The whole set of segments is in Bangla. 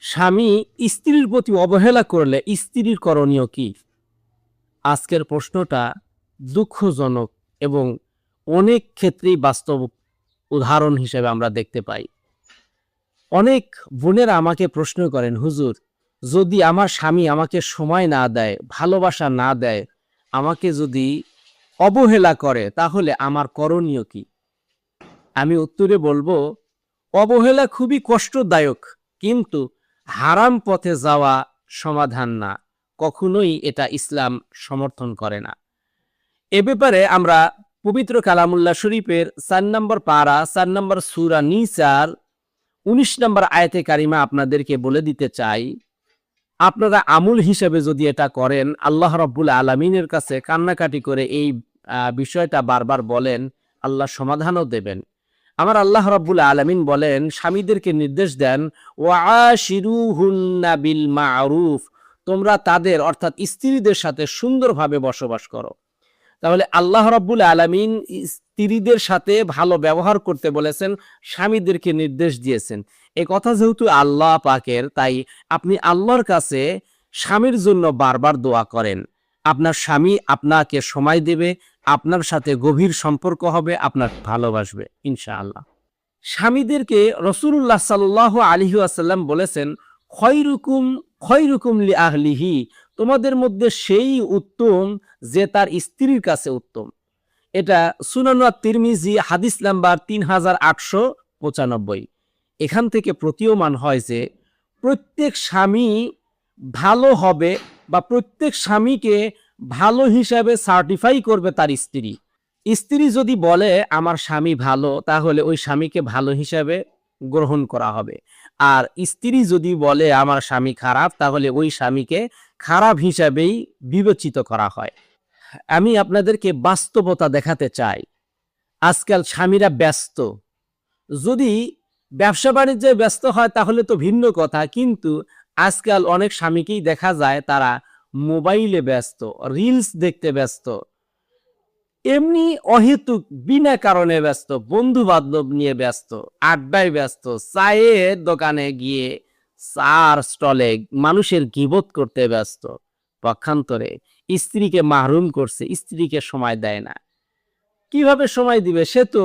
স্বামী স্ত্রীর প্রতি অবহেলা করলে স্ত্রীর করণীয় কি? আজকের প্রশ্নটা দুঃখজনক এবং অনেক ক্ষেত্রেই বাস্তব উদাহরণ হিসেবে আমরা দেখতে পাই। অনেক বোনেরা আমাকে প্রশ্ন করেন, হুজুর, যদি আমার স্বামী আমাকে সময় না দেয়, ভালোবাসা না দেয়, আমাকে যদি অবহেলা করে, তাহলে আমার করণীয় কি? আমি উত্তরে বলবো, অবহেলা খুবই কষ্টদায়ক, কিন্তু হারাম পথে যাওয়া সমাধান না। কখনোই এটা ইসলাম সমর্থন করে না। এ ব্যাপারে আমরা পবিত্র কালামুল্লাহ শরীফের 4 নম্বর পারা, 4 নম্বর সূরা নিসার 19 নম্বর আয়াতে কারিমা আপনাদেরকে বলে দিতে চাই। আপনারা আমল হিসেবে যদি এটা করেন, আল্লাহ রাব্বুল আলামিনের কাছে কান্নাকাটি করে এই বিষয়টা বারবার বলেন, আল্লাহ সমাধানও দেবেন। আমার আল্লাহ রাব্বুল আলামিন বলেন, স্বামীদেরকে নির্দেশ দেন, ওয়াশিরুহুন্না বিল মা'রুফ, তোমরা তাদের অর্থাৎ স্ত্রীদের সাথে সুন্দরভাবে বসবাস করো। তাহলে আল্লাহ রাব্বুল আলামিন স্ত্রীদের সাথে ভালো ব্যবহার করতে বলেছেন, স্বামীদেরকে নির্দেশ দিয়েছেন। এই কথা যেহেতু আল্লাহ পাকের, তাই আপনি আল্লাহর কাছে স্বামীর জন্য বারবার দোয়া করেন। আপনার স্বামী আপনাকে সময় দেবে, আপনার সাথে গভীর সম্পর্ক হবে, আপনার ভালোবাসবে ইনশাআল্লাহ। স্বামীদেরকে রাসূলুল্লাহ সাল্লাল্লাহু আলাইহি ওয়াসাল্লাম বলেছেন, খয়রুকুম খয়রুকুম লি আহলিহি, তোমাদের মধ্যে সেই উত্তম যে তার স্ত্রীর কাছে উত্তম। এটা সুনান তিরমিজি হাদিস নাম্বার 3895। এখান থেকে প্রতীয়মান হয় যে প্রত্যেক স্বামী ভালো হবে বা প্রত্যেক স্বামীকে ভালো হিসাবে সার্টিফাই করবে তার স্ত্রী। স্ত্রী যদি বলে আমার স্বামী ভালো, তাহলে ওই স্বামীকে ভালো হিসাবে গ্রহণ করা হবে। আর স্ত্রী যদি বলে আমার স্বামী খারাপ, তাহলে ওই স্বামীকে খারাপ হিসাবেই বিবেচিত করা হয়। আমি আপনাদেরকে বাস্তবতা দেখাতে চাই। আজকাল স্বামীরা ব্যস্ত। যদি ব্যবসা বাণিজ্যে ব্যস্ত হয় তাহলে তো ভিন্ন কথা, কিন্তু আজকাল অনেক স্বামীকেই দেখা যায় তারা মোবাইলে ব্যস্ত, রিলস দেখতে ব্যস্ত, এমনি অহেতুক বিনা কারণে ব্যস্ত, বন্ধু বান্ধব নিয়ে ব্যস্ত, আড্ডায় ব্যস্ত, চায়ের দোকানে গিয়ে চার স্টলে মানুষের গীবত করতে ব্যস্ত। পক্ষান্তরে স্ত্রীকে মাহরুম করছে, স্ত্রীকে সময় দেয় না। কিভাবে সময় দিবে? সে তো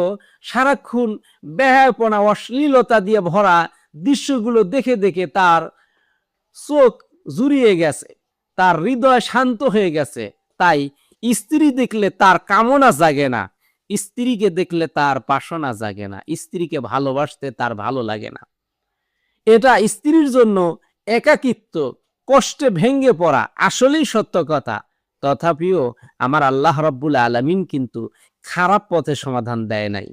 সারাক্ষণ বেহায়াপনা, অশ্লীলতা দিয়ে ভরা দৃশ্যগুলো দেখে দেখে তার চোখ জুড়িয়ে গেছে, তার হৃদয় শান্ত হয়ে গেছে। তাই স্ত্রী দেখলে তার কামনা জাগে না, স্ত্রীকে দেখলে তার বাসনা জাগে না, স্ত্রীকে ভালোবাসতে তার ভালো লাগে না। এটা স্ত্রীর জন্য একাকিত্ব, কষ্টে ভেঙে পড়া, আসলেই সত্য কথা। তথাপিও আমার আল্লাহ রাব্বুল আলামিন কিন্তু খারাপ পথে সমাধান দেয় নাই।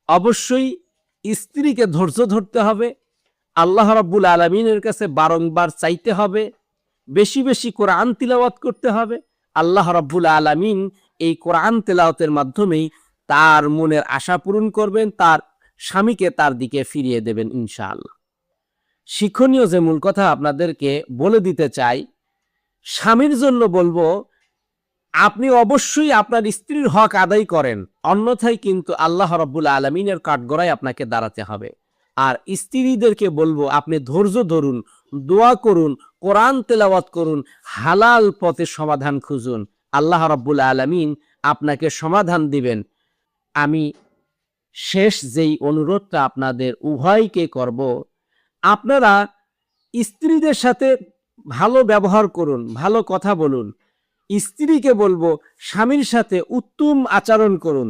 অবশ্যই স্ত্রীকে ধৈর্য ধরতে হবে, আল্লাহ রাব্বুল আলামিনের কাছে বারংবার চাইতে হবে, বেশি বেশি কোরআন তিলাওয়াত করতে হবে। আল্লাহ রাব্বুল আলামিন এই কোরআন তেলাওয়াতের মাধ্যমেই তার মনের আশা পূরণ করবেন, তার স্বামীকে তার দিকে ফিরিয়ে দেবেন ইনশাআল্লাহ। শিক্ষণীয় যে মূল কথা আপনাদেরকে বলে দিতে চাই, স্বামীর জন্য বলবো, আপনি অবশ্যই আপনার স্ত্রীর হক আদায় করেন, অন্যথায় কিন্তু আল্লাহ রাব্বুল আলামিনের কাঠগড়ায় আপনাকে দাঁড়াতে হবে। আর স্ত্রীদেরকে বলবো, আপনি ধৈর্য ধরুন, দোয়া করুন, কোরআন তেলাওয়াত করুন, হালাল পথে সমাধান খুঁজুন, আল্লাহ রাব্বুল আলামিন আপনাকে সমাধান দিবেন। আমি শেষ যেই অনুরোধটা আপনাদের উভয়কে করব, আপনারা স্ত্রীদের সাথে ভালো ব্যবহার করুন, ভালো কথা বলুন। স্ত্রীকে বলবো, স্বামীর সাথে উত্তম আচরণ করুন,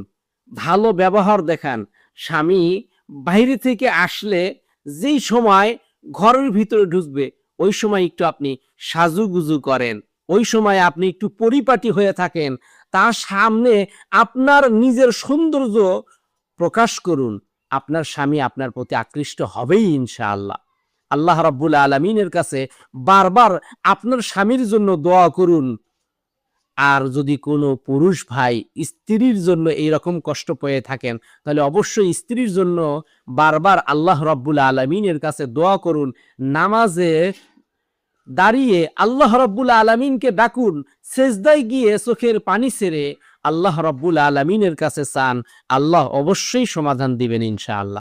ভালো ব্যবহার দেখান। স্বামী বাইরে থেকে আসলে যেই সময় ঘরের ভিতরে ঢুকবে, ওই সময় একটু আপনি সাজুগুজু করেন, ওই সময় আপনি একটু পরিপাটি হয়ে থাকেন, তার সামনে আপনার নিজের সৌন্দর্য প্রকাশ করুন। আপনার স্বামী আপনার প্রতি আকৃষ্ট হবেই ইনশাআল্লাহ। আল্লাহ রাব্বুল আলামিনের কাছে বারবার আপনার স্বামীর জন্য দোয়া করুন। আর যদি কোনো পুরুষ ভাই স্ত্রীর জন্য এইরকম কষ্ট পেয়ে থাকেন, তাহলে অবশ্যই স্ত্রীর জন্য বারবার আল্লাহ রাব্বুল আলামিনের কাছে দোয়া করুন। নামাজে দাঁড়িয়ে আল্লাহ রাব্বুল আলামিনকে ডাকুন, সেজদায় গিয়ে চোখের পানি ছেড়ে আল্লাহ রাব্বুল আলামিনের কাছে চান, আল্লাহ অবশ্যই সমাধান দিবেন ইনশাআল্লাহ।